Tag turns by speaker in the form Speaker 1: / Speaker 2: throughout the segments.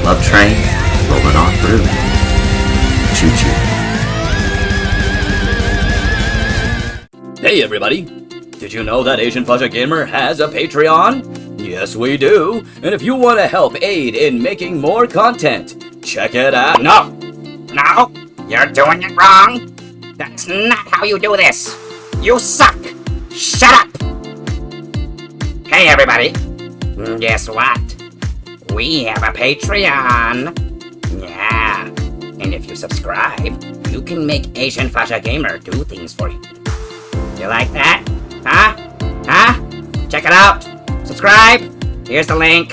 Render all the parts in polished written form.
Speaker 1: love train rolling on through. Choo choo.
Speaker 2: Hey everybody! Did you know that asianfahzagamer has a Patreon? Yes we do, and if you want to help aid in making more content, check it out.
Speaker 3: No! No! You're doing it wrong! That's not how you do this! You suck! Shut up! Hey everybody! Guess what? We have a Patreon! Yeah! And if you subscribe, you can make asianfahzagamer do things for you. You like that? Huh? Huh? Check it out! Subscribe! Here's the link!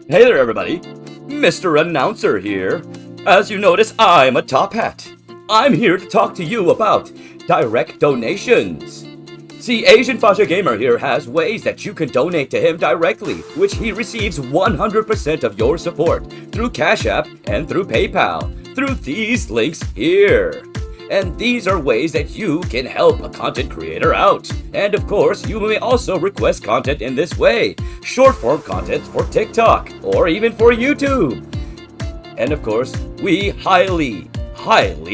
Speaker 2: Hey there everybody! Mr. Announcer here. As you notice, I'm a top hat. I'm here to talk to you about direct donations. See, asianfahzagamer here has ways that you can donate to him directly, which he receives 100% of your support through Cash App and through PayPal, through these links here. And these are ways that you can help a content creator out. And of course, you may also request content in this way, short form content for TikTok or even for YouTube. And of course, we highly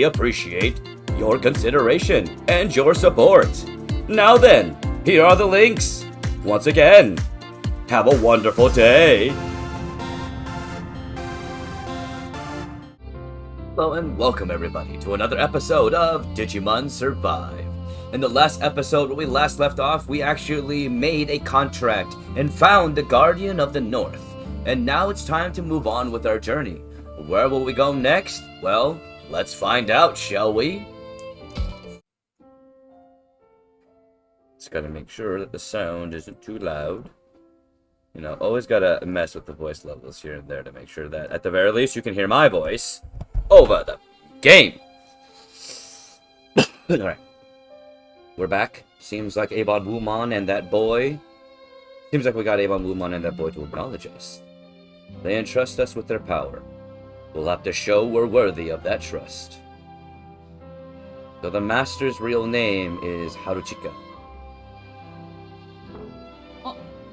Speaker 2: appreciate your consideration and your support. Now then, here are the links. Once again, have a wonderful day. Hello and welcome everybody to another episode of Digimon Survive. In the last episode, when we last left off, we actually made a contract and found the Guardian of the North. And now it's time to move on with our journey. Where will we go next? Well, let's find out, shall we? Just gotta make sure that the sound isn't too loud. You know, always gotta mess with the voice levels here and there to make sure that, at the very least, you can hear my voice over the game. Alright. We're back. Seems like Abon Wumon and that boy... Seems like we got Abon Wumon and that boy to acknowledge us. They entrust us with their power. We'll have to show we're worthy of that trust. So the master's real name is Haruchika.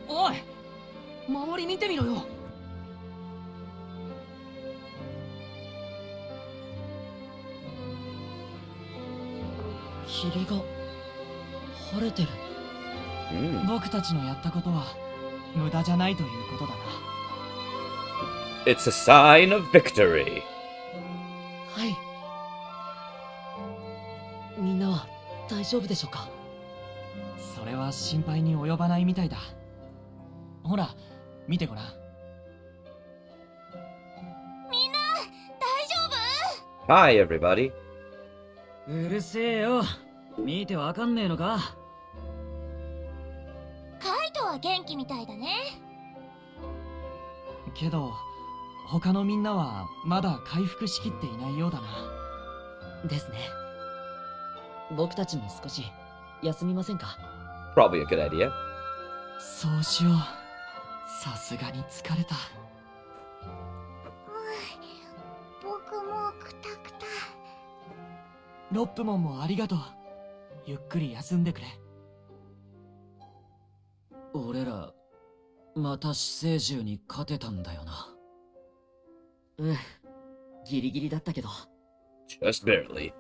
Speaker 4: おい、周り見てみろよ。霧が晴れてる。僕たちのやったことは無駄じゃないということだな。
Speaker 2: It's a sign of victory.
Speaker 4: はい。みんなは大丈夫でしょうか。それは心配に及ばないみたいだ。ほら、見てごらん。みんな、大丈夫？
Speaker 2: Hi, everybody.
Speaker 4: うるせえよ。見てわかんねえのか？
Speaker 5: カイトは元気みたいだね。
Speaker 4: けど、他のみんなはまだ回復しきっていないようだな。ですね。僕たちも少し休みませんか？
Speaker 2: Probably a good idea.
Speaker 4: そうしよう。さすがに疲れた。
Speaker 5: 僕もくたくた。
Speaker 4: ロップモンもありがとう。ゆっくり休んでくれ。俺ら、また死生獣に勝てたんだよな。うん、ギリギリだったけど。
Speaker 2: Just barely.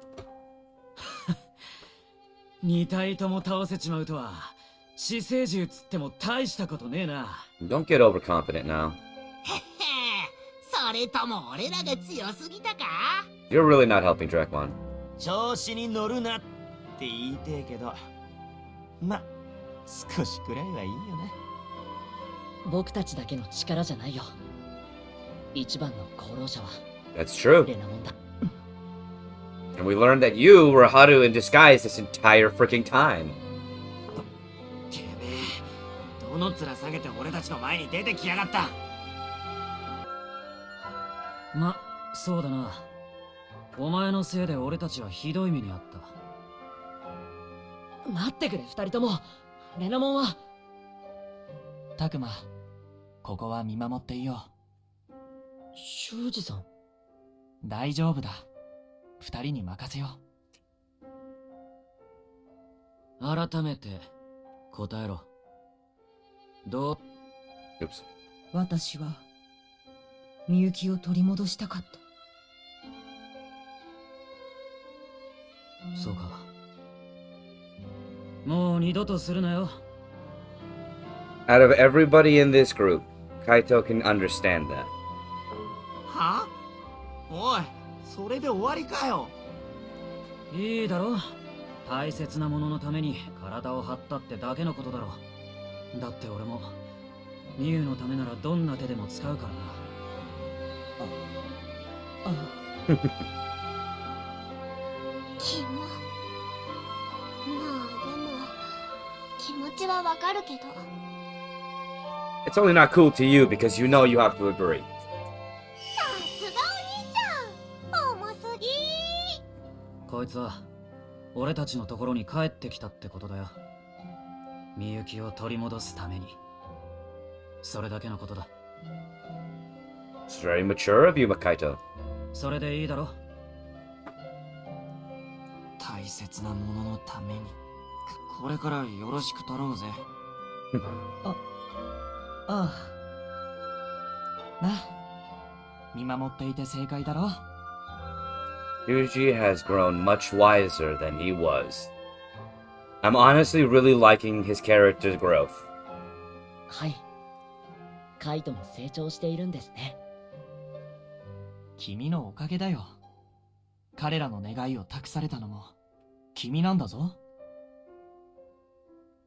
Speaker 4: 2体とも倒せちまうとは、死生獣つっても大したことねえな。
Speaker 2: Don't get overconfident now.
Speaker 6: それとも俺らが強すぎたか？
Speaker 2: You're really not helping, Drakmon.
Speaker 6: 調子に乗るなって言いてえけど、ま、少しくらいはいいよな。
Speaker 4: 僕たちだけの力じゃないよ。一番の功労者は
Speaker 2: That's true.
Speaker 4: レナモンだ。
Speaker 2: And we learned that you were Haru in disguise this entire freaking time.
Speaker 6: てめえ、どの面下げて俺たちの前に出てきやがった。
Speaker 4: ま、そうだな。お前のせいで俺たちはひどい目にあった。待ってくれ、二人とも。レナモンは。タクマ、ここは見守っていよう。修二さん。大丈夫だ。二人に任せよう。改めて、答えろ。どう
Speaker 2: Oops.
Speaker 7: 私はみゆきを取り戻したかった。
Speaker 4: そうか。もう二度とするなよ。
Speaker 2: Out of everybody in this group, Kaito can understand that.
Speaker 6: は？おい、それで終わりかよ。
Speaker 4: いいだろ。大切なもののために体を張ったってだけのことだろ。だって俺もミユのためならどんな手でも使うからな。
Speaker 5: キモ。まあでも気持ちはわかるけど。
Speaker 2: It's only not cool to you because you know you have to agree.
Speaker 5: さすがお兄ちゃん、重すぎ。
Speaker 4: こいつは俺たちのところに帰ってきたってことだよ。みゆきを取り戻すために。それだけのことだ。
Speaker 2: It's very mature of you, Kaito.
Speaker 4: それでいいだろ。
Speaker 6: 大切なもののために。これからよろしく頼むぜ。
Speaker 7: ああ。な、見守っていて正解だろ。
Speaker 2: Yuji has grown much wiser than he was. I'm honestly really liking his character's growth.
Speaker 8: はい。カイトも成長しているんですね。
Speaker 7: 君のおかげだよ。彼らの願いを託されたのも君なんだぞ。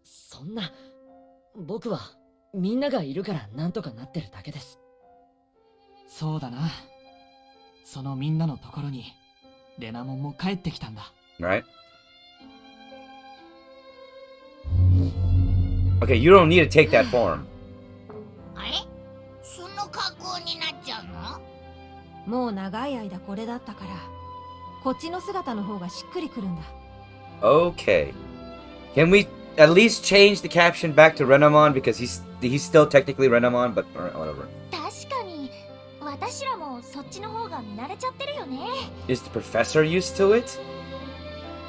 Speaker 8: そんな、僕はみんながいるからなんとかなってるだけです。
Speaker 7: そうだな。そのみんなのところにレナモンも帰ってきたんだ。
Speaker 2: Right? Okay, you don't need to take that form.
Speaker 5: あれ、その格好になっちゃうの？
Speaker 9: もう長い間これだったから、こっちの姿の方がしっくりくるんだ。
Speaker 2: Okay. Can we at least change the caption back to Renamon because he's still technically Renamon, but whatever.
Speaker 5: 確かに、私らもそっちの方が見慣れちゃってるよね。
Speaker 2: Is the professor used to it?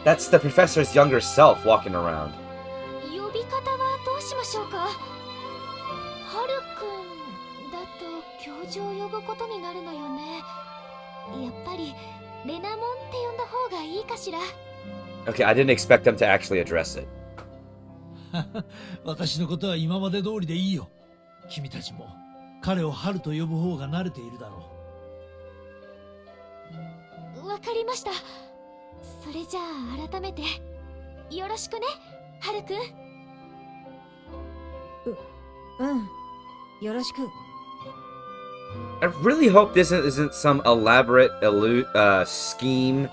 Speaker 2: That's the professor's younger self walking around.
Speaker 5: 呼び方はどうしましょうか？はるくんだと教授を呼ぶことになるのよね。やっぱりレナモンって呼んだ方がいいかしら。
Speaker 2: Okay, I didn't expect them to actually address it.
Speaker 10: 私のことは今まで通りでいいよ。君たちも彼をハルと呼ぶ方が慣れているだろ
Speaker 5: わかりました。それじゃあ改めてよろしくね、はるくん。
Speaker 9: うん。よろしく。
Speaker 2: I really hope this isn't some elaborate scheme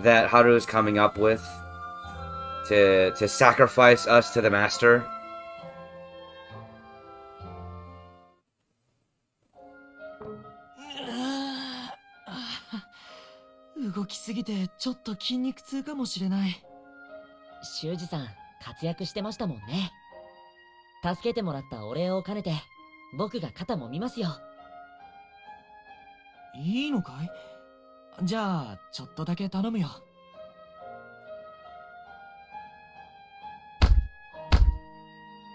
Speaker 2: that Haru is coming up with to sacrifice us to the master.
Speaker 7: 動きすぎてちょっと筋肉痛かもしれない。
Speaker 8: 修二さん、活躍してましたもんね。助けてもらったお礼を兼ねて、僕が肩もみますよ。
Speaker 7: いいのかい？じゃあちょっとだけ頼むよ。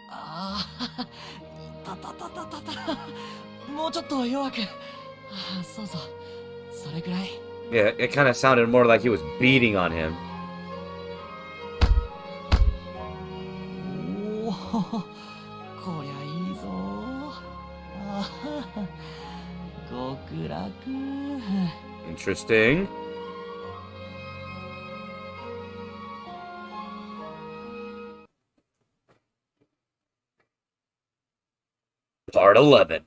Speaker 7: ああ、たたたたたた。もうちょっと弱く。ああ、そうそう。それくらい。
Speaker 2: Yeah, it kind of sounded more like he was beating on him.
Speaker 7: おお、こりゃいいぞ。ああ、極楽。
Speaker 2: Interesting. Part 11.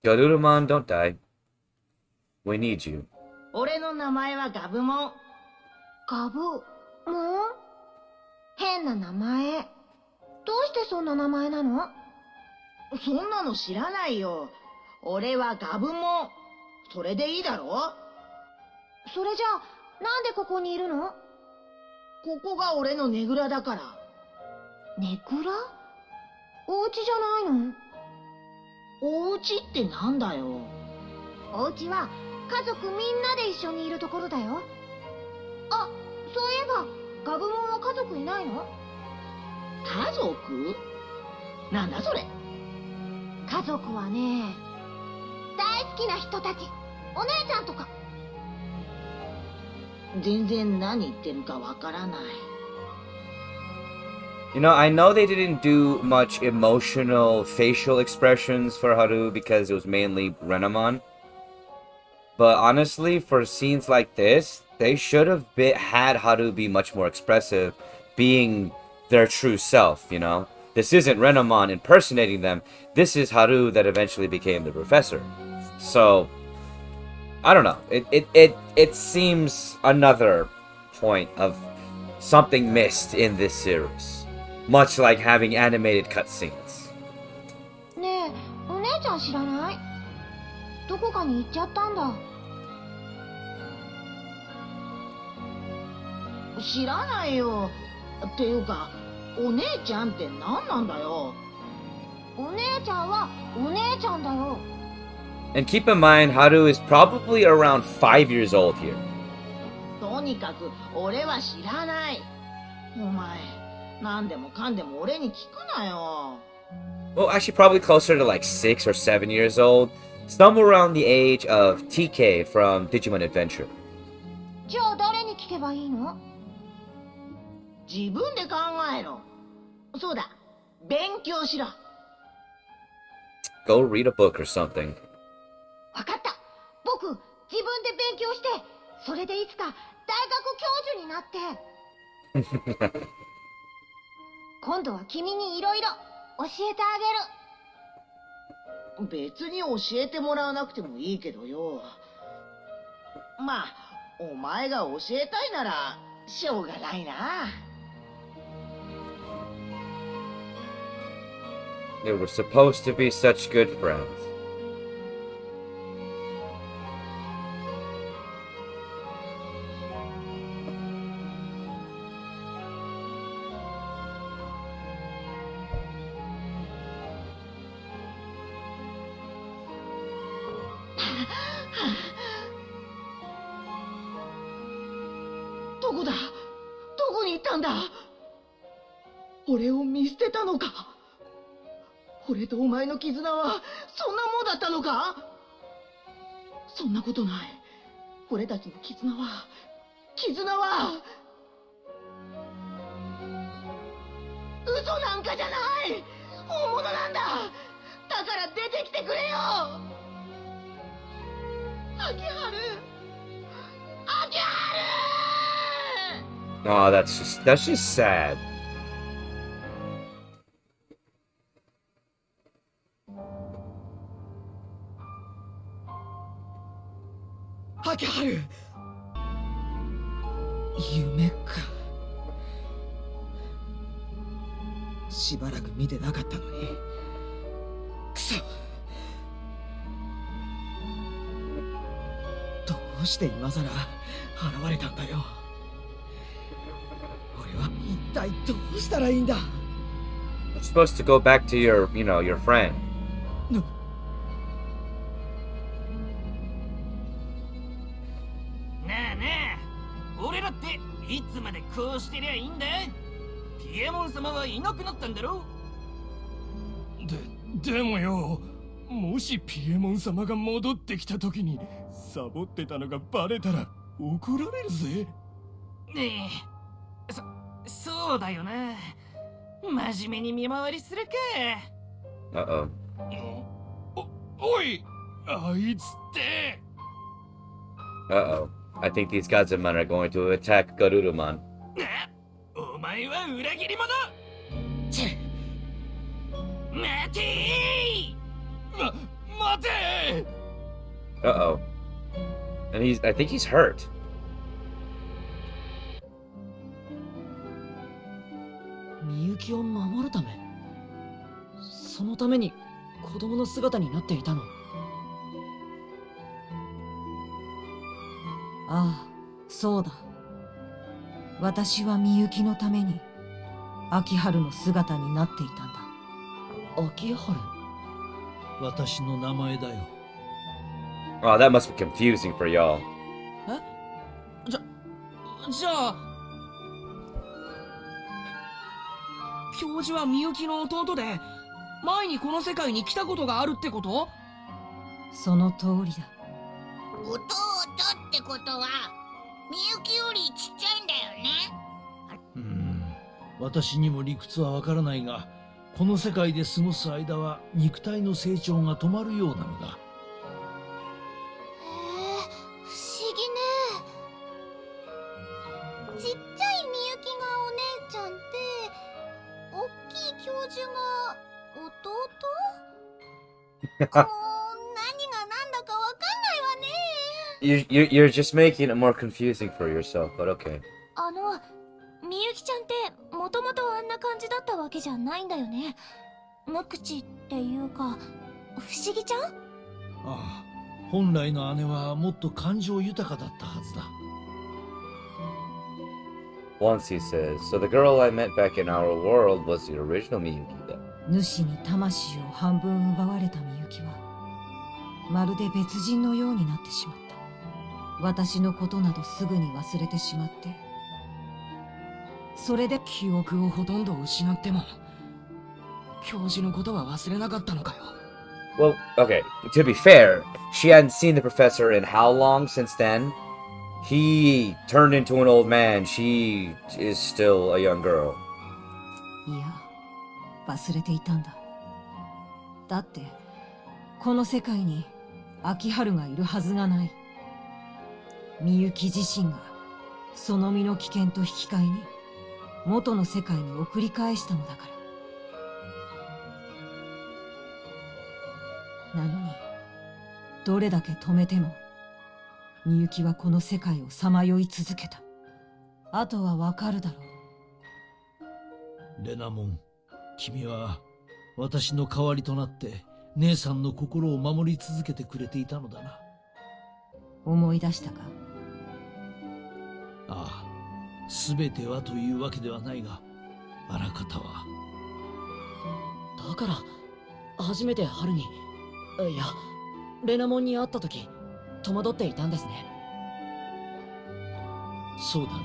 Speaker 2: Garudaman, don't die. We need you.
Speaker 11: 俺の名前はガブモン。
Speaker 9: ガブモン？変な名前。どうしてそんな名前なの？
Speaker 11: そんなの知らないよ。俺はガブモン。それでいいだろ？
Speaker 9: それじゃあ、なんでここにいるの？
Speaker 11: ここが俺のねぐらだから。
Speaker 9: ねぐら？お家じゃないの？
Speaker 11: お家ってなんだよ。
Speaker 9: お家は
Speaker 5: 家族みんなで一緒にいるところだよ。あ、そういえばガブモンは家族いないの？
Speaker 11: 家族？なんだそれ。
Speaker 5: 家族はね、大好きな人たち、お姉ちゃんとか。
Speaker 11: 全然何言ってるかわからない。
Speaker 2: You know, I know they didn't do much emotional facial expressions for Haru because it was mainly Renamon. But honestly, for scenes like this, they should have had Haru be much more expressive, being their true self, you know? This isn't Renamon impersonating them, this is Haru that eventually became the professor. So, I don't know. It seems another point of something missed in this series. Much like having animated cutscenes.
Speaker 5: ねえ、お姉ちゃん知らない？どこかに行っちゃったんだ。
Speaker 11: 知らないよ。っていうか、お姉ちゃんって何なんだよ。
Speaker 5: お姉ちゃんはお姉ちゃんだよ。
Speaker 2: And keep in mind, Haru is probably around 5 years old here.
Speaker 11: とにかく俺は知らない。お前、何でもかんでも俺に聞くなよ。
Speaker 2: Well, actually probably closer to like 6 or 7 years old. Somewhere around the age of TK from Digimon Adventure.
Speaker 5: じゃあ誰に聞けばいいの？
Speaker 11: 自分で考えろ。そうだ、勉強しろ。
Speaker 2: Go read a book or something.
Speaker 5: わかった。僕、自分で勉強して、それでいつか大学教授になって。今度は君にいろいろ教えてあげる。
Speaker 11: 別に教えてもらわなくてもいいけどよ。まあ、お前が教えたいならしょうがないな。
Speaker 2: They were supposed to be such good friends.
Speaker 11: どこだ？どこに行ったんだ？俺を見捨てたのか？俺とお前の絆はそんなもんだったのか？そんなことない。俺たちの絆は嘘なんかじゃない。本物なんだ。だから出てきてくれよ。秋春。
Speaker 2: Oh, that's just sad.
Speaker 7: 秋春。夢か。しばらく見てなかったのに。くそ。どうして今さら現れたんだよ。俺は一体どうしたらいいんだ。
Speaker 2: You're supposed to go back to your friend.
Speaker 6: なあなあ、俺らっていつまでこうしてりゃいいんだ。ピエモン様はいなくなったんだろ。
Speaker 12: でもよ、もしピエモン様が戻ってきた時にサボってたのがバレたら怒られるぜ。
Speaker 6: ねえ、そうだよな。真面目に見回りするか。
Speaker 2: Uh-oh.
Speaker 12: おい、あいつって。
Speaker 2: Uh-oh. I think these Gazamon are going to attack Garurumon.
Speaker 6: お前は裏切り者。待てー。
Speaker 12: 待て。
Speaker 2: Uh-oh. And I think he's hurt.
Speaker 4: みゆきを守るため、そのために子供の姿になっていたの。
Speaker 9: ああ、そうだ。私はみゆきのために秋春の姿になっていたんだ。
Speaker 4: 秋春。
Speaker 10: 私の名前だよ。
Speaker 2: Oh, that must be confusing for y'all.
Speaker 6: じゃあ教授はみゆきの弟で前にこの世界に来たことがあるってこと？
Speaker 9: その通りだ。
Speaker 13: 弟ってことはみゆきよりちっちゃいんだよね。
Speaker 10: 私にも理屈はわからないが、この世界で過ごす間は肉体の成長が止まるようなのだ。
Speaker 5: へえ、不思議ね。ちっちゃいみゆきがお姉ちゃんで、おっきい教授が弟？何が何だかわかんないわね。
Speaker 2: You're just making it more confusing for yourself, but okay.
Speaker 5: みゆきちゃんってもともとあんな感じだったわけじゃないんだよね。無口っていうか、不思議ちゃん？
Speaker 10: ああ、本来の姉はもっと感情豊かだったはずだ。
Speaker 2: Once he says, so the girl I met back in our world was the original Miyuki then.
Speaker 9: 主に魂を半分奪われたみゆきは、まるで別人のようになってしまった。私のことなどすぐに忘れてしまって。
Speaker 6: それで記憶をほとんど失っても教授のことは忘れなかったのかよ。
Speaker 2: Well, okay, to be fair, she hadn't seen the professor in how long since then? He turned into an old man. She is still a young girl.
Speaker 9: いや、忘れていたんだ。だって、この世界に秋春がいるはずがない。みゆき自身がその身の危険と引き換えに元の世界に送り返したのだから。なのに、どれだけ止めても、みゆきはこの世界をさまよい続けた。あとはわかるだろ
Speaker 10: う。レナモン、君は私の代わりとなって姉さんの心を守り続けてくれていたのだな。
Speaker 9: 思い出したか？
Speaker 10: ああ、すべてはというわけではないが、あらかたは。
Speaker 8: だから初めて春に、いやレナモンに会った時戸惑っていたんですね。
Speaker 10: そうだね。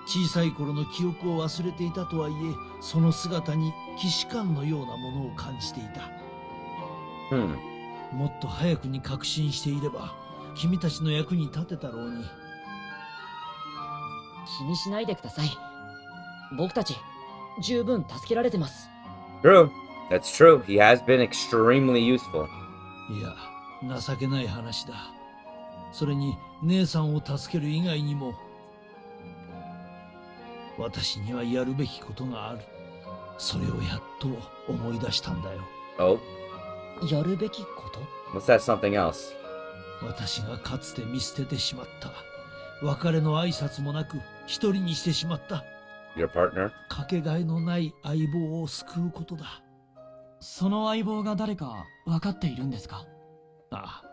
Speaker 10: 小さい頃の記憶を忘れていたとはいえ、その姿に既視感のようなものを感じていた。もっと早くに確信していれば君たちの役に立てたろうに。
Speaker 8: 気にしないでください。僕たち十分助けられてます。
Speaker 2: True. That's true. He has been extremely useful.
Speaker 10: いや、情けない話だ。それに姉さんを助ける以外にも私にはやるべきことがある。それをやっと思い出したんだよ。
Speaker 2: Oh?
Speaker 8: やるべきこと？
Speaker 2: What's that something else?
Speaker 10: 私がかつて見捨ててしまった。別れの挨拶もなく一人にしてしまった。
Speaker 2: Your partner?
Speaker 10: かけがえのない相棒を救うことだ。
Speaker 4: その相棒が誰か分かっているんですか？
Speaker 10: ああ。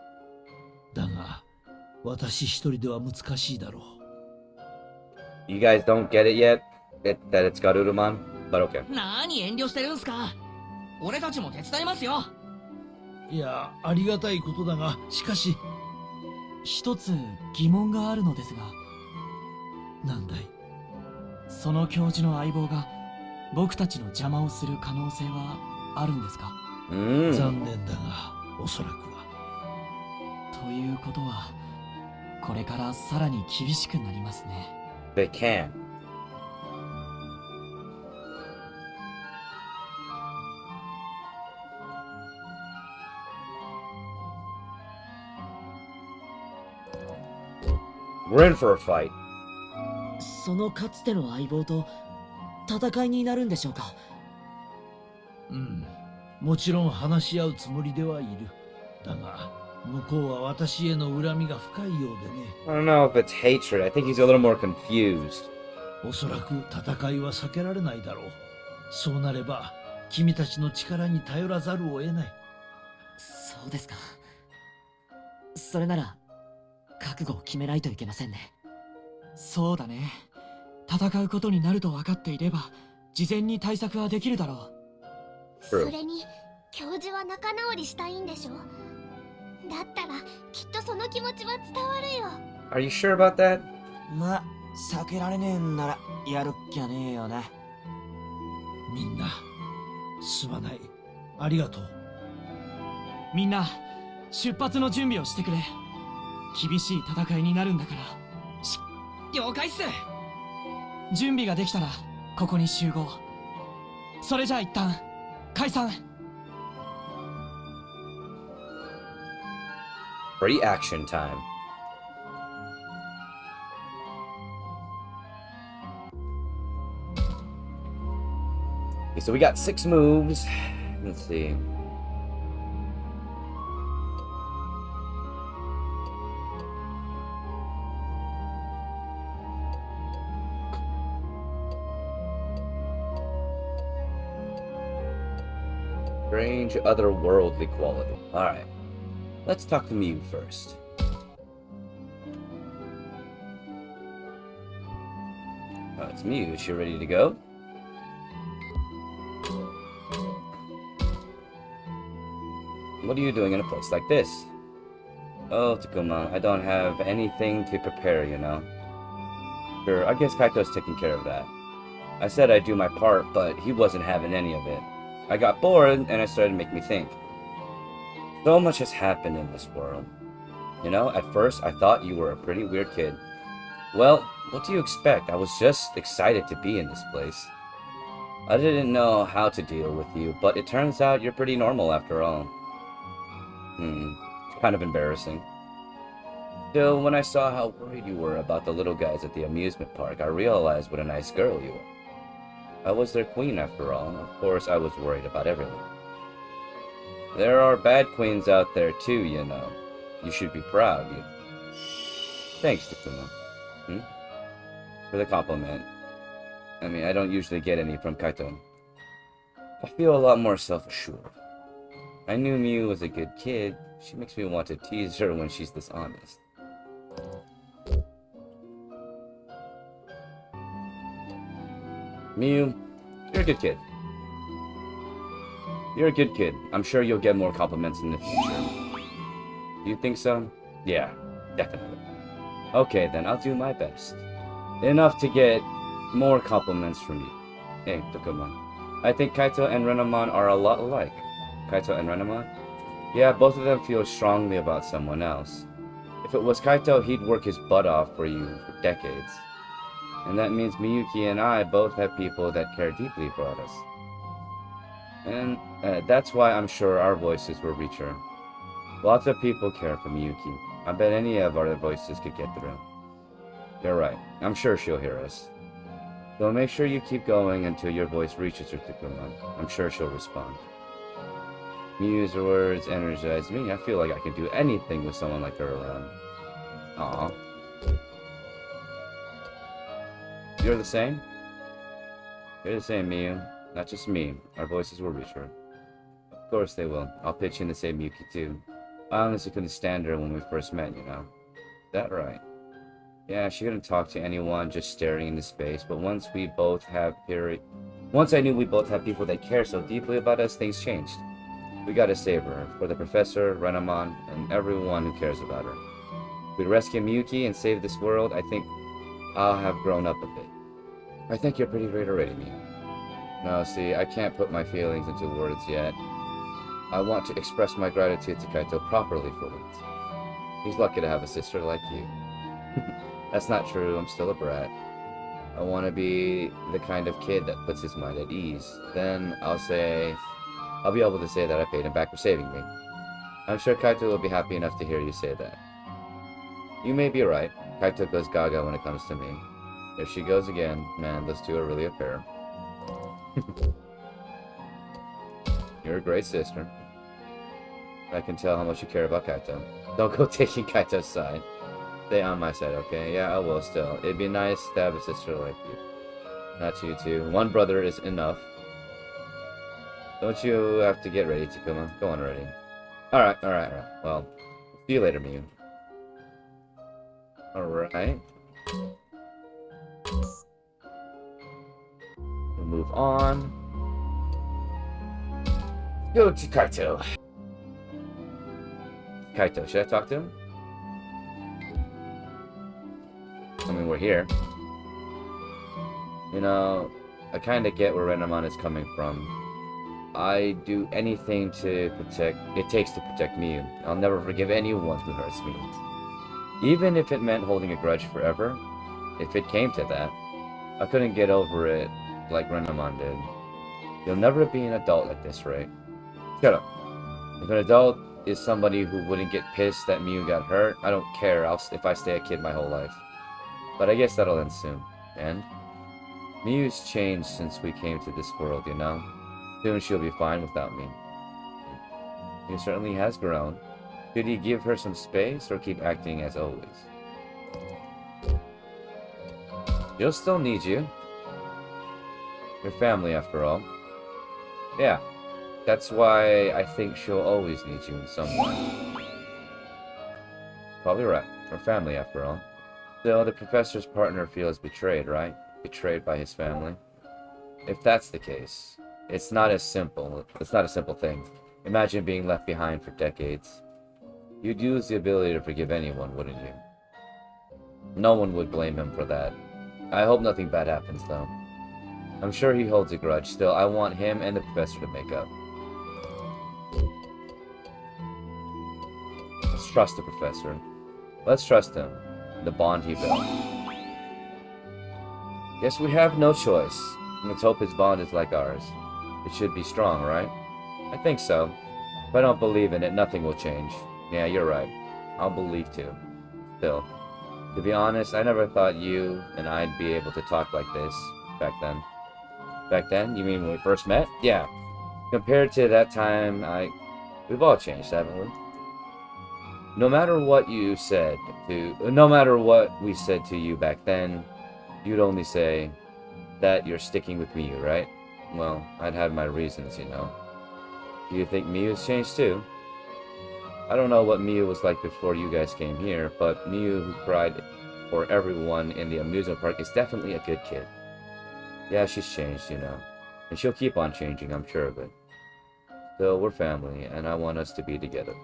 Speaker 10: だが、私一人では難しいだろう。
Speaker 2: You guys don't get it yet? That it's Garurumon? But okay.
Speaker 6: 何遠慮してるんすか？俺たちも手伝いますよ。
Speaker 10: いや、ありがたいことだが、しかし。
Speaker 4: 一つ疑問があるのですが。
Speaker 10: なんだい？
Speaker 4: その教授の相棒が僕たちの邪魔をする可能性はあるんですか？
Speaker 10: 残念だが、おそらくは。
Speaker 4: ということは、これからさらに厳しくなりますね。
Speaker 2: They can. We're in for a fight.
Speaker 8: そのかつての相棒と戦いになるんでしょうか？
Speaker 10: もちろん話し合うつもりではいる。だが、向こうは私への恨みが深いようでね。
Speaker 2: I don't know if it's hatred. I think he's a little more confused.
Speaker 10: おそらく戦いは避けられないだろう。そうなれば、君たちの力に頼らざるを得ない。
Speaker 8: そうですか。それなら、覚悟を決めないといけませんね。
Speaker 4: そうだね。戦うことになると分かっていれば、事前に対策はできるだろう。
Speaker 5: それに、教授は仲直りしたいんでしょ？だったらきっとその気持ちは伝わるよ。
Speaker 2: Are you sure about that?
Speaker 4: まあ、避けられねえんならやるっきゃねえよな。
Speaker 10: みんな、すまない。ありがとう。
Speaker 7: みんな出発の準備をしてくれ。厳しい戦いになるんだから。了解っす。準備ができたらここに集合。それじゃあ一旦解散。
Speaker 2: Free action time. Okay, so we got 6 moves. Let's see. Strange otherworldly quality. Alright. Let's talk to Mew first. Oh, it's Mew. Is she ready to go? What are you doing in a place like this? Oh, Takuma, I don't have anything to prepare, you know. Sure, I guess Kaito's taking care of that. I said I'd do my part, but he wasn't having any of it. I got bored, and it started to make me think. So much has happened in this world. You know, at first I thought you were a pretty weird kid. Well, what do you expect? I was just excited to be in this place. I didn't know how to deal with you, but it turns out you're pretty normal after all. It's kind of embarrassing. Still, when I saw how worried you were about the little guys at the amusement park, I realized what a nice girl you were. I was their queen after all. Of course, I was worried about everything. There are bad queens out there too, you know. You should be proud. Thanks, Takuma. For the compliment. I mean, I don't usually get any from Kaito. I feel a lot more self-assured. I knew Mew was a good kid. She makes me want to tease her when she's this honest. Mew, you're a good kid. You're a good kid. I'm sure you'll get more compliments in the future. You think so? Yeah, definitely. Okay, then I'll do my best. Enough to get more compliments from you. Hey, Takuma. I think Kaito and Renamon are a lot alike. Kaito and Renamon? Yeah, both of them feel strongly about someone else. If it was Kaito, he'd work his butt off for you for decades. And that means Miyuki and I both have people that care deeply about us. And that's why I'm sure our voices will reach her. Lots of people care for Miyuki. I bet any of our voices could get through. You're right. I'm sure she'll hear us. So make sure you keep going until your voice reaches her, Takuma. I'm sure she'll respond. Mew's words energize me. I feel like I can do anything with someone like her around. Aw. You're the same? You're the same, Mew. Not just me. Our voices will reach her. Of course they will. I'll pitch in to say Miyuki too. I honestly couldn't stand her when we first met, you know. Is that right? Yeah, she couldn't talk to anyone, just staring into space. But once I knew we both had people that care so deeply about us, things changed. We gotta save her. For the professor, Renamon, and everyone who cares about her. If we rescue Miyuki and save this world, I think I'll have grown up a bit. I think you're pretty great already, Mew. No, see, I can't put my feelings into words yet. I want to express my gratitude to Kaito properly for once. He's lucky to have a sister like you. That's not true, I'm still a brat. I want to be the kind of kid that puts his mind at ease. Then I'll be able to say that I paid him back for saving me. I'm sure Kaito will be happy enough to hear you say that. You may be right. Kaito goes gaga when it comes to me. If she goes again, man, those two are really a pair. You're a great sister. I can tell how much you care about Kaito. Don't go taking Kaito's side. Stay on my side, okay? Yeah, I will still. It'd be nice to have a sister like you. Not you two. One brother is enough. Don't you have to get ready, Takuma? Go on already. Alright. Well, see you later, Mew. Alright. We'll move on. Go to Kaito. Kaito, should I talk to him? I mean, we're here. You know, I kind of get where Renamon is coming from. I do anything to protect... It takes to protect Miyu. I'll never forgive anyone who hurts me. Even if it meant holding a grudge forever, if it came to that, I couldn't get over it like Renamon did. You'll never be an adult at this rate. Shut up. If an adult is somebody who wouldn't get pissed that Miyu got hurt, I don't care if I stay a kid my whole life. But I guess that'll end soon. And Miyu's changed since we came to this world, you know? Soon she'll be fine without me. He certainly has grown. Should he give her some space or keep acting as always? She'll still need you. Your family, after all. Yeah. That's why I think she'll always need you in some way. Probably right. Her family, after all. Still, the professor's partner feels betrayed, right? Betrayed by his family. If that's the case, it's not a simple thing. Imagine being left behind for decades. You'd use the ability to forgive anyone, wouldn't you? No one would blame him for that. I hope nothing bad happens, though. I'm sure he holds a grudge. Still, I want him and the professor to make up. Let's trust the professor. Let's trust him. The bond he built. Guess we have no choice. Let's hope his bond is like ours. It should be strong, right? I think so. If I don't believe in it, nothing will change. Yeah, you're right. I'll believe too. Still, to be honest, I never thought you and I'd be able to talk like this back then. Back then? You mean when we first met? Yeah. Compared to that time, we've all changed, haven't we? No matter what we said to you back then, you'd only say that you're sticking with Miyu, right? Well, I'd have my reasons, you know. Do you think Miyu's changed too? I don't know what Miyu was like before you guys came here, but Miyu, who cried for everyone in the amusement park, is definitely a good kid. Yeah, she's changed, you know. And she'll keep on changing, I'm sure of it. Still, we're family, and I want us to be together.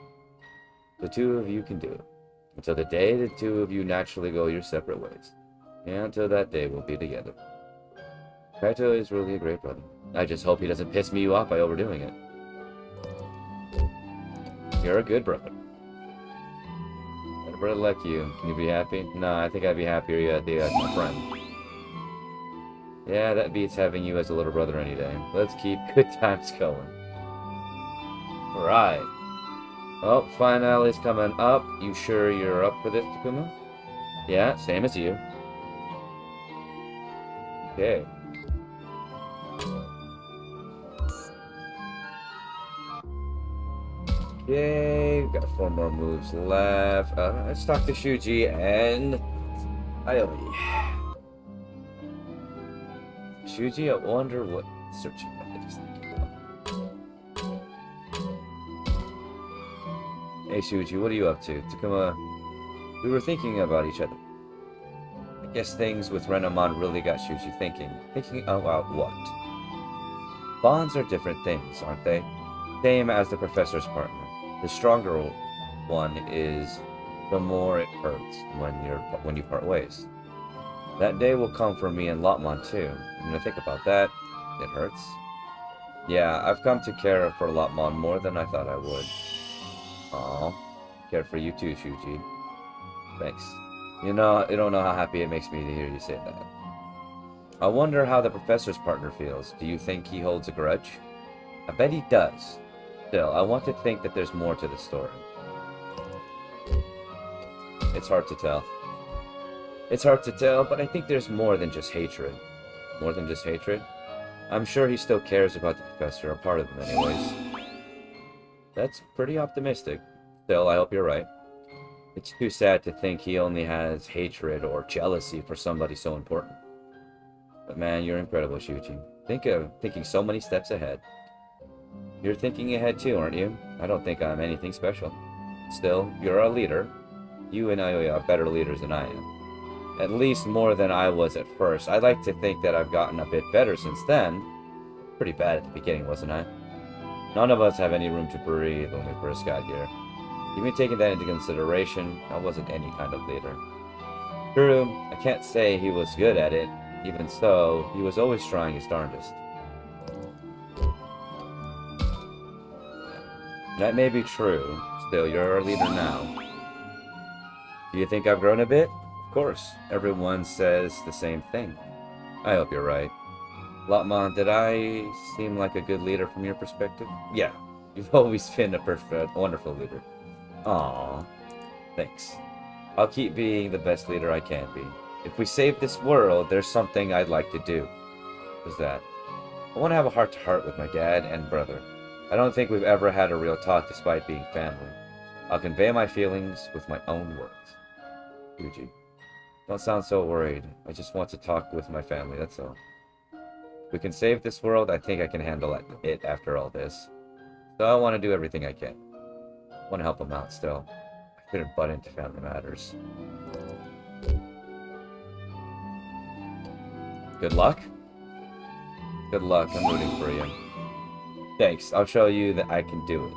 Speaker 2: The two of you can do it. Until the day the two of you naturally go your separate ways. Yeah, until that day we'll be together. Kaito is really a great brother. I just hope he doesn't piss me off by overdoing it. You're a good brother. And a brother like you, can you be happy? No, I think I'd be happier you as my friend. Yeah, that beats having you as a little brother any day. Let's keep good times going. Right. Oh, finale's coming up. You sure you're up for this, Takuma? Yeah, same as you. Okay. Okay, we've got 4 more moves left. Let's talk to Shuji and Aoi. Shuji, I wonder what searching method he's thinking about. Hey Shuji, what are you up to? Takuma, we were thinking about each other. I guess things with Renamon really got Shuji thinking. Thinking about what? Bonds are different things, aren't they? Same as the professor's partner. The stronger one is, the more it hurts when you part ways. That day will come for me and Lotmon too. When I think about that, it hurts. Yeah, I've come to care for Lotmon more than I thought I would. Aww, care for you too, Shuji. Thanks. You know, I don't know how happy it makes me to hear you say that. I wonder how the professor's partner feels. Do you think he holds a grudge? I bet he does. Still, I want to think that there's more to the story. It's hard to tell. It's hard to tell, but I think there's more than just hatred. More than just hatred? I'm sure he still cares about the professor, a part of him anyways. That's pretty optimistic. Still, I hope you're right. It's too sad to think he only has hatred or jealousy for somebody so important. But man, you're incredible, Shuji. Thinking so many steps ahead. You're thinking ahead too, aren't you? I don't think I'm anything special. Still, you're a leader. You and Aoi are better leaders than I am. At least more than I was at first. I'd like to think that I've gotten a bit better since then. Pretty bad at the beginning, wasn't I? None of us have any room to breathe when we first got here. Even taking that into consideration, I wasn't any kind of leader. True, I can't say he was good at it. Even so, he was always trying his darndest. That may be true. Still, you're our leader now. Do you think I've grown a bit? Of course. Everyone says the same thing. I hope you're right. Lotmon, did I seem like a good leader from your perspective? Yeah. You've always been a perfect, wonderful leader. Aww. Thanks. I'll keep being the best leader I can be. If we save this world, there's something I'd like to do. What's that? I want to have a heart-to-heart with my dad and brother. I don't think we've ever had a real talk despite being family. I'll convey my feelings with my own words. Yuji. Don't sound so worried. I just want to talk with my family, that's all. If we can save this world, I think I can handle it after all this. So I want to do everything I can. I want to help them out still. I couldn't butt into family matters. Good luck? Good luck, I'm rooting for you. Thanks, I'll show you that I can do it.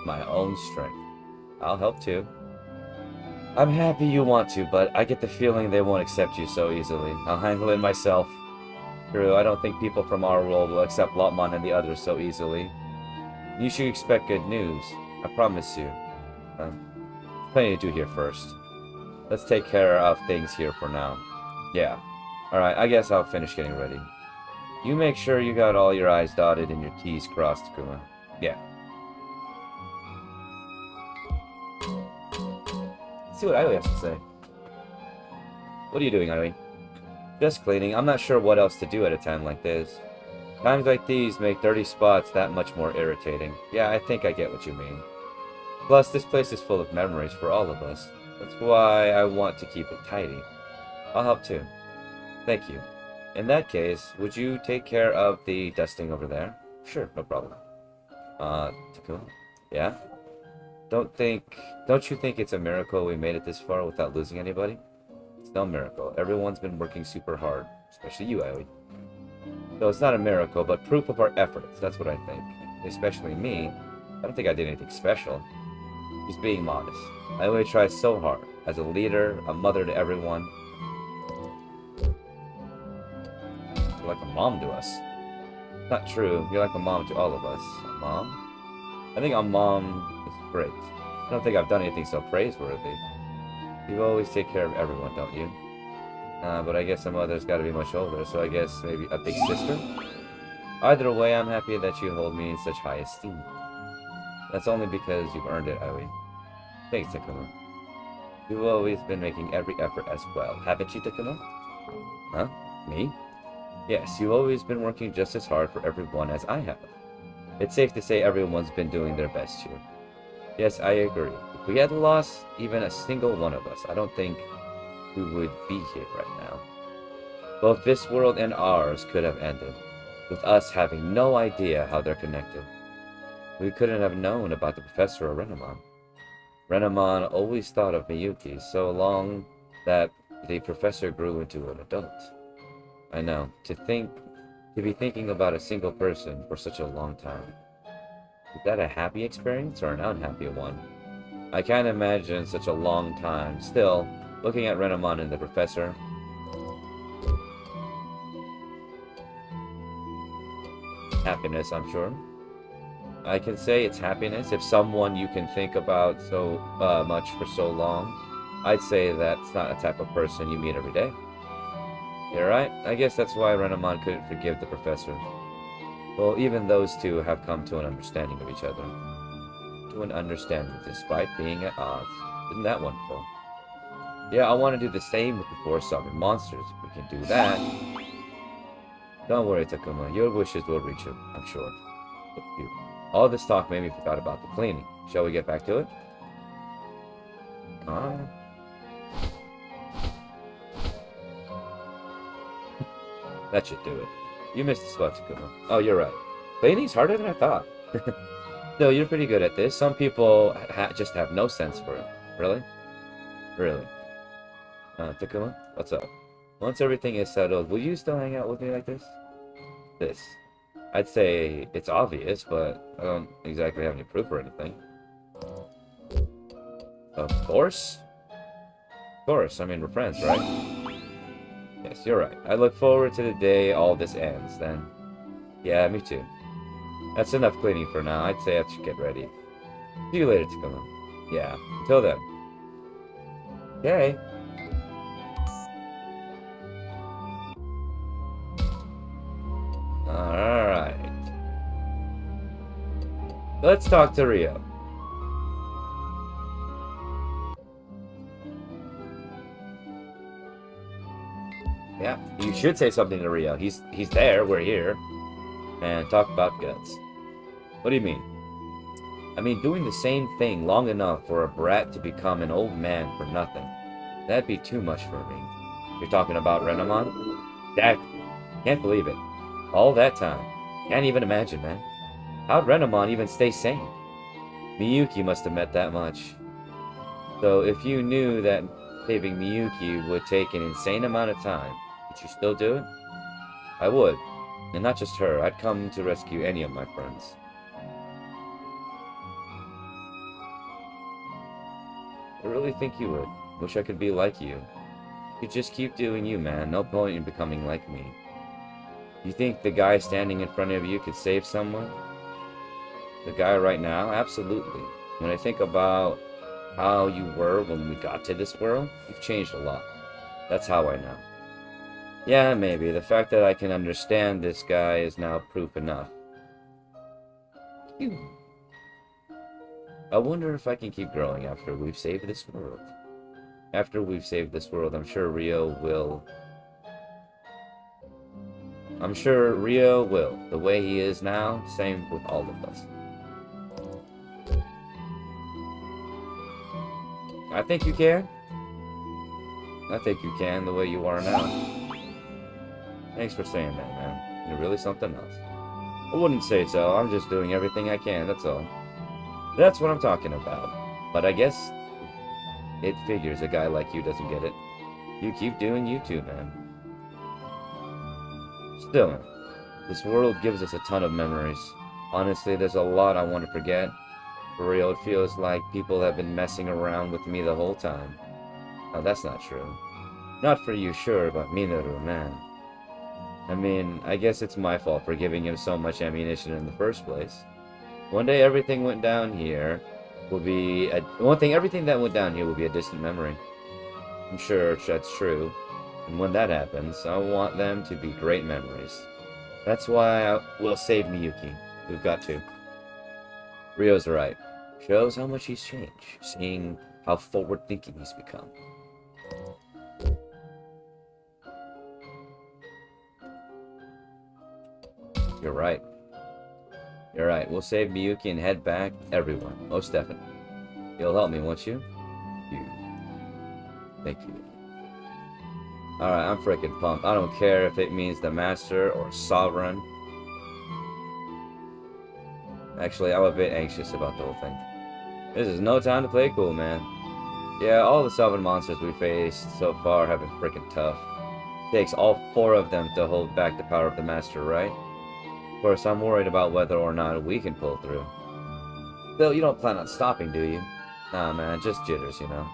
Speaker 2: My own strength. I'll help too. I'm happy you want to, but I get the feeling they won't accept you so easily. I'll handle it myself. True, I don't think people from our world will accept Lotmon and the others so easily. You should expect good news. I promise you. Plenty to do here first. Let's take care of things here for now. Yeah. Alright, I guess I'll finish getting ready. You make sure you got all your I's dotted and your T's crossed, Kuma. Yeah. Let's see what Aoi has to say. What are you doing, Aoi? Just cleaning. I'm not sure what else to do at a time like this. Times like these make dirty spots that much more irritating. Yeah, I think I get what you mean. Plus, this place is full of memories for all of us. That's why I want to keep it tidy. I'll help too. Thank you. In that case, would you take care of the dusting over there? Sure, no problem. Takuma? Yeah? Don't you think it's a miracle we made it this far without losing anybody? It's no miracle. Everyone's been working super hard. Especially you, Aoi. So it's not a miracle, but proof of our efforts. That's what I think. Especially me. I don't think I did anything special. He's being modest. Aoi tries so hard. As a leader, a mother to everyone. You're like a mom to us. Not true. You're like a mom to all of us. A mom? I think a mom is great. I don't think I've done anything so praiseworthy. You always take care of everyone, don't you? But I guess a mother's gotta be much older, so I guess maybe a big sister? Either way, I'm happy that you hold me in such high esteem. That's only because you've earned it, Aoi. Thanks, Takuma. You've always been making every effort as well, haven't you, Takuma? Huh? Me? Yes, you've always been working just as hard for everyone as I have. It's safe to say everyone's been doing their best here. Yes, I agree. If we had lost even a single one of us, I don't think we would be here right now. Both this world and ours could have ended, with us having no idea how they're connected. We couldn't have known about the professor or Renamon. Renamon always thought of Miyuki so long that the professor grew into an adult. I know, to be thinking about a single person for such a long time. Is that a happy experience or an unhappy one? I can't imagine such a long time. Still, looking at Renamon and the professor, happiness, I'm sure. I can say it's happiness if someone you can think about so much for so long. I'd say that's not a type of person you meet every day. You're right. I guess that's why Renamon couldn't forgive the professor. Well, even those two have come to an understanding of each other. To an understanding despite being at odds. Isn't that wonderful? Yeah, I want to do the same with the four summoned monsters. If we can do that. Don't worry, Takuma. Your wishes will reach you, I'm sure. All this talk made me forget about the cleaning. Shall we get back to it? That should do it. You missed the spot, Takuma. Oh, you're right. Cleaning's harder than I thought. No, you're pretty good at this. Some people just have no sense for it. Really? Really. Takuma, what's up? Once everything is settled, will you still hang out with me like this? This. I'd say it's obvious, but I don't exactly have any proof or anything. Of course. Of course, I mean, we're friends, right? Yes, you're right. I look forward to the day all this ends, then. Yeah, me too. That's enough cleaning for now. I'd say I should get ready. See you later, Takuma. Yeah, until then. Okay. Alright. Let's talk to Rio. Yeah, you should say something to Rio. He's there, we're here. And talk about guts. What do you mean? I mean, doing the same thing long enough for a brat to become an old man for nothing. That'd be too much for me. You're talking about Renamon? That... Can't believe it. All that time. Can't even imagine, man. How'd Renamon even stay sane? Miyuki must have meant that much. So if you knew that saving Miyuki would take an insane amount of time, would you still do it? I would. And not just her. I'd come to rescue any of my friends. I really think you would. Wish I could be like you. You could just keep doing you, man. No point in becoming like me. You think the guy standing in front of you could save someone? The guy right now? Absolutely. When I think about how you were when we got to this world, you've changed a lot. That's how I know. Yeah, maybe. The fact that I can understand this guy is now proof enough. I wonder if I can keep growing after we've saved this world. After we've saved this world, I'm sure Rio will. The way he is now, same with all of us. I think you can. I think you can, the way you are now. Thanks for saying that, man. You're really something else. I wouldn't say so. I'm just doing everything I can, that's all. That's what I'm talking about. But I guess it figures a guy like you doesn't get it. You keep doing you too, man. Still, man, this world gives us a ton of memories. Honestly, there's a lot I want to forget. For real, it feels like people have been messing around with me the whole time. Now, that's not true. Not for you, sure, but Minoru, man. I mean, I guess it's my fault for giving him so much ammunition in the first place. One day everything went down here will be everything that went down here will be a distant memory. I'm sure that's true. And when that happens, I want them to be great memories. That's why I will save Miyuki. We've got to. Rio's right. Shows how much he's changed, seeing how forward-thinking he's become. You're right. You're right. We'll save Miyuki and head back. Everyone. Most definitely. You'll help me, won't you? Thank you. Alright, I'm freaking pumped. I don't care if it means the Master or Sovereign. Actually, I'm a bit anxious about the whole thing. This is no time to play cool, man. Yeah, all the Sovereign monsters we faced so far have been freaking tough. It takes all 4 of them to hold back the power of the Master, right? Of course, I'm worried about whether or not we can pull through. Still, you don't plan on stopping, do you? Nah, man, just jitters, you know.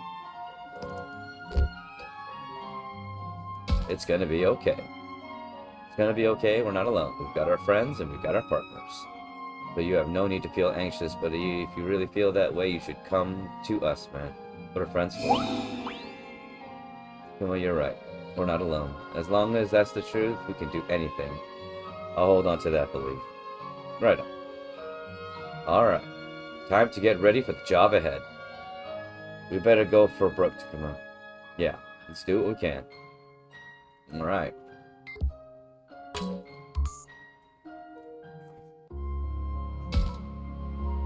Speaker 2: It's gonna be okay. It's gonna be okay, we're not alone. We've got our friends and we've got our partners. So you have no need to feel anxious, but if you really feel that way, you should come to us, man. What are friends for? Well, you're right. We're not alone. As long as that's the truth, we can do anything. I'll hold on to that belief. Right on. Alright. Time to get ready for the job ahead. We better go for broke to come out. Yeah, let's do what we can. Alright.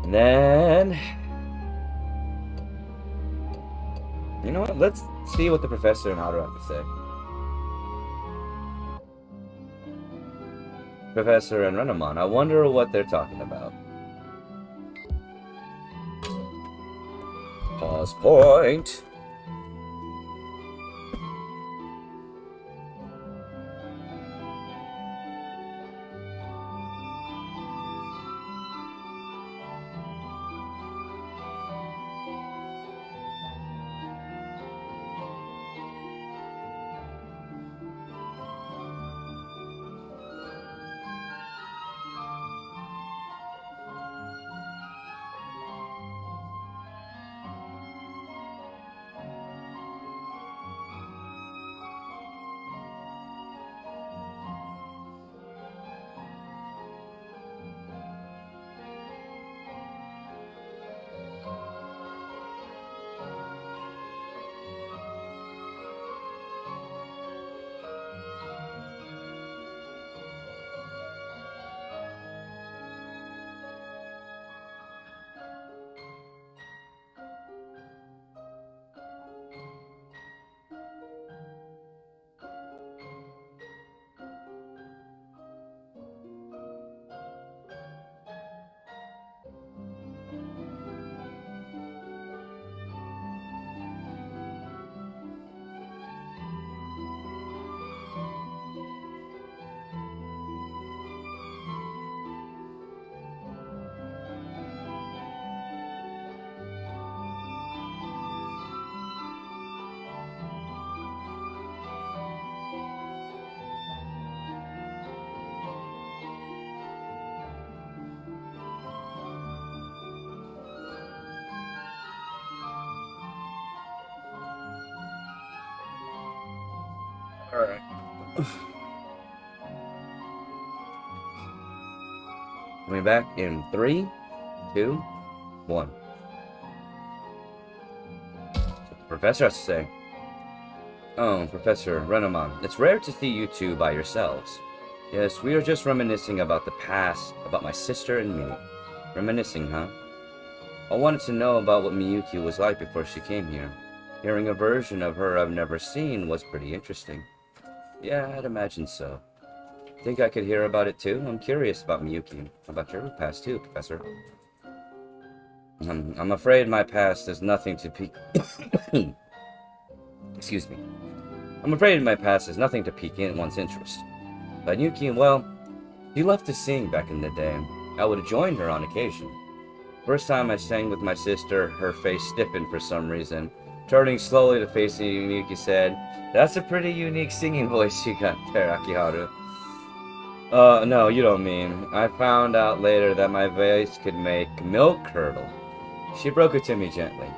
Speaker 2: And then... You know what? Let's see what the professor and Haru have to say. Professor and Renamon. I wonder what they're talking about. Pause point. Alright. Coming back in 3, 2, 1. Professor has to say. Oh, Professor Renamon, it's rare to see you two by yourselves. Yes, we are just reminiscing about the past, about my sister and me. Reminiscing, huh? I wanted to know about what Miyuki was like before she came here. Hearing a version of her I've never seen was pretty interesting. Yeah, I'd imagine so. Think I could hear about it too? I'm curious about Miyuki. About your past too, Professor. I'm afraid my past has nothing to pique... Excuse me. I'm afraid my past has nothing to pique in one's interest. But Miyuki, well, she loved to sing back in the day. I would have joined her on occasion. First time I sang with my sister, her face stiffened for some reason. Turning slowly to face me, Miyuki said, "That's a pretty unique singing voice you got there, Akiharu." No, you don't mean. I found out later that my voice could make milk curdle. She broke it to me gently.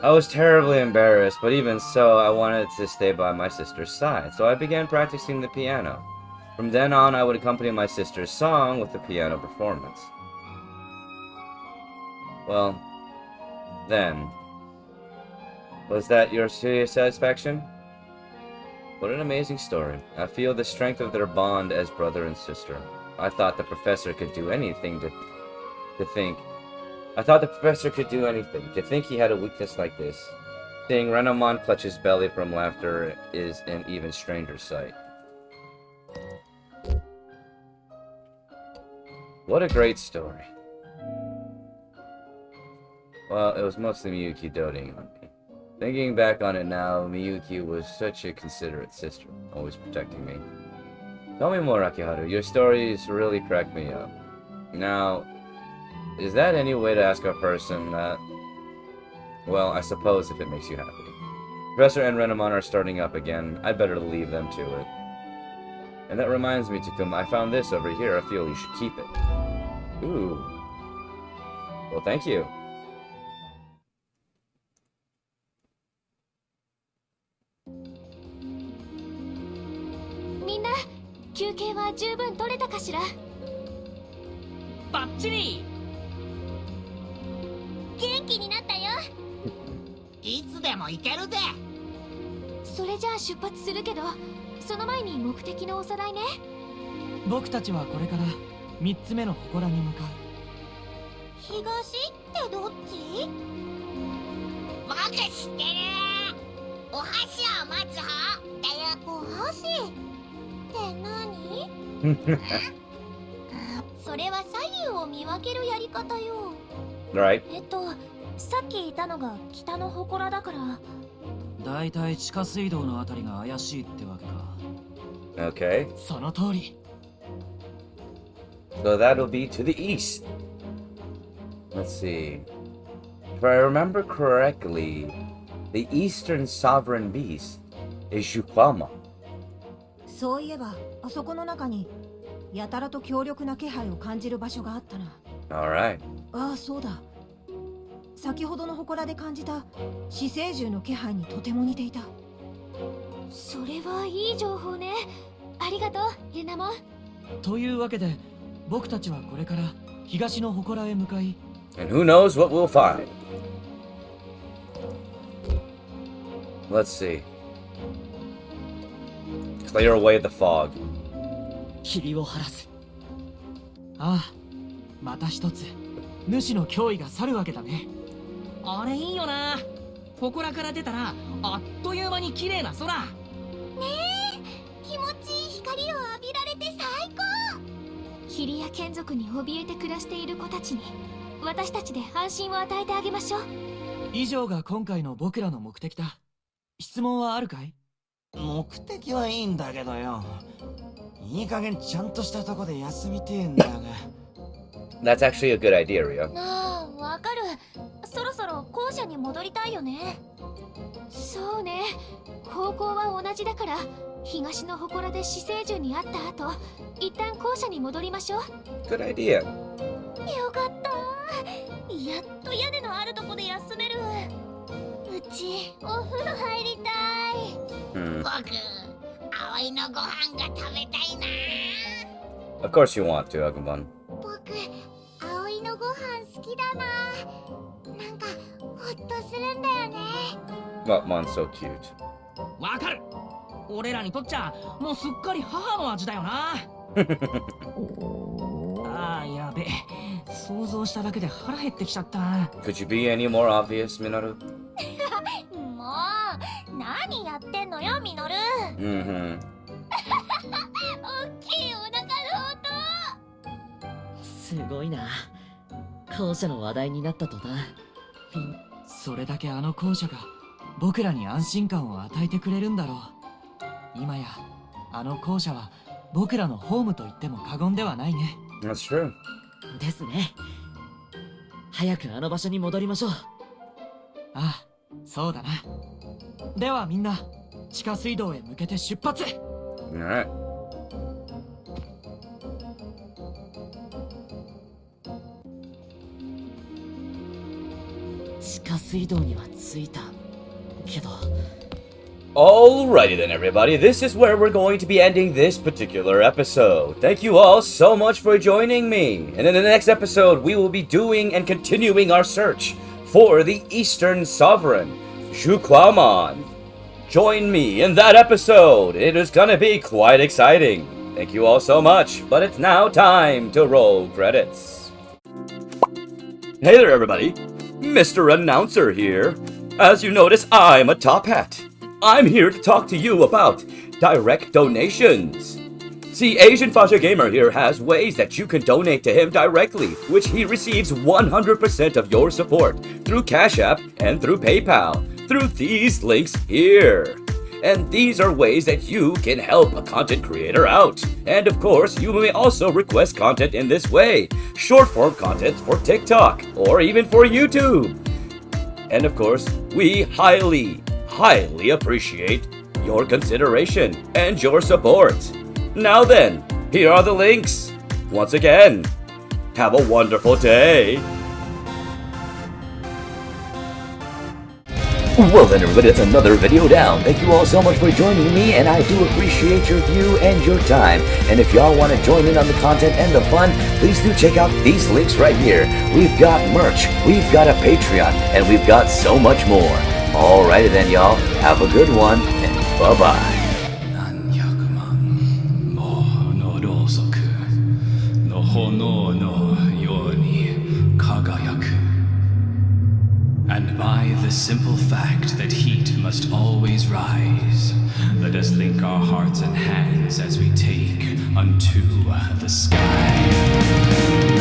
Speaker 2: I was terribly embarrassed, but even so, I wanted to stay by my sister's side, so I began practicing the piano. From then on, I would accompany my sister's song with the piano performance. Well, then, was that your serious satisfaction? What an amazing story. I feel the strength of their bond as brother and sister. I thought the professor could do anything to think he had a weakness like this. Seeing Renamon clutch his belly from laughter is an even stranger sight. What a great story. Well, it was mostly Miyuki doting on me. Thinking back on it now, Miyuki was such a considerate sister, always protecting me. Tell me more, Akiharu. Your stories really crack me up. Now, is that any way to ask a person that... Well, I suppose if it makes you happy. Professor and Renamon are starting up again. I'd better leave them to it. And that reminds me, Takuma, I found this over here. I feel you should keep it. Ooh. Well, thank you.
Speaker 5: Minna, 休憩は十分取れたかしら?
Speaker 6: バッチリ!
Speaker 5: 元気になったよ。
Speaker 13: いつでも行けるぜ。
Speaker 5: それじゃあ出発するけど、その前に目的のおさらいね。
Speaker 7: 僕たちはこれから3つ目の祠に向かう。
Speaker 5: 東ってどっち？
Speaker 13: 僕知ってる。お箸を待つ方だよ。
Speaker 5: お箸って何？それは左右を見分けるやり方よ。
Speaker 2: Right.
Speaker 5: さっきいたのが北の祠だから。
Speaker 4: だいたい地下水道のあたりが怪しいってわけか。
Speaker 2: Okay.
Speaker 7: その通り。
Speaker 2: So that'll be to the east. Let's see. If I remember correctly, the eastern sovereign beast is Yukwama.
Speaker 9: そういえば、あそこの中にやたらと強力な気配を感じる場所があったな。
Speaker 2: Alright.
Speaker 9: ああ、そうだ。先ほどの祠で感じた死生獣の気配にとても似ていた。
Speaker 5: それはいい情報ね。ありがとう、レナモン。
Speaker 7: というわけで、僕たちはこれから東の祠へ向かい。
Speaker 2: And who knows what we'll find. Let's see. Clear away the fog.
Speaker 7: 霧を晴らす。ああ、また一つ主の脅威が去るわけだね。
Speaker 6: あれいいよな。祠から出たらあっという間に綺麗な空。ね
Speaker 5: え、気持ちいい光を浴びられて最高。霧や眷属に怯えて暮らしている子たちに私たちで安心を与えてあげましょう。
Speaker 7: 以上が今回の僕らの目的だ。質問はあるかい？
Speaker 14: 目的はいいんだけどよ。いい加減ちゃんとしたとこで休みてえんだが。
Speaker 2: That's actually a good idea, Rio.
Speaker 5: ああ、わかる。そろそろ校舎に戻りたいよね。そうね。方向は同じだから、東の祠で死生獣に会った後、一旦校舎に戻りましょう。
Speaker 2: Good idea.
Speaker 5: よかった。やっと屋根のあるとこで休める。うちお風呂入りたい。
Speaker 13: 僕、葵のご飯が食べたいな。
Speaker 2: Of course you want to, Agumon.
Speaker 5: 僕、葵のご飯好きだな。なんか、ほっとするんだよね。
Speaker 2: Agumon so cute.
Speaker 4: わかる。俺らにとっちゃもうすっかり母の味だよな。あー、やべ。想像しただけで腹減ってきちゃった。
Speaker 2: Could you be any more obvious, Minoru?
Speaker 5: もう、何やってんのよ、ミノル。
Speaker 2: Mm-hmm.
Speaker 5: おっきいお腹の音。
Speaker 8: すごいな。校舎の話題になったとな。
Speaker 7: それだけあの校舎が僕らに安心感を与えてくれるんだろう。今やあの校舎は僕らのホームと言っても過言ではないね。
Speaker 2: That's true.
Speaker 8: ですね。早くあの場所に戻りましょう。
Speaker 7: ああ、そうだな。ではみんな、地下水道へ向けて出発。
Speaker 2: Alright.
Speaker 8: 地下水道には着いたけど。
Speaker 2: Alrighty then, everybody. This is where we're going to be ending this particular episode. Thank you all so much for joining me. And in the next episode, we will be doing and continuing our search for the Eastern Sovereign, Zhukwamon. Join me in that episode. It is gonna be quite exciting. Thank you all so much. But it's now time to roll credits. Hey there, everybody. Mr. Announcer here. As you notice, I'm a top hat. I'm here to talk to you about direct donations. See, asianfahzagamer here has ways that you can donate to him directly, which he receives 100% of your support through Cash App and through PayPal, through these links here. And these are ways that you can help a content creator out. And of course, you may also request content in this way, short form content for TikTok or even for YouTube. And of course, we highly appreciate your consideration and your support. Now then, here are the links. Once again, have a wonderful day. Well then, everybody, that's another video down. Thank you all so much for joining me, and I do appreciate your view and your time. And if y'all want to join in on the content and the fun, please do check out these links right here. We've got merch, we've got a Patreon, and we've got so much more. Alrighty then, y'all. Have a good one, and bye-bye.
Speaker 15: And by the simple fact that heat must always rise, let us link our hearts and hands as we take unto the sky.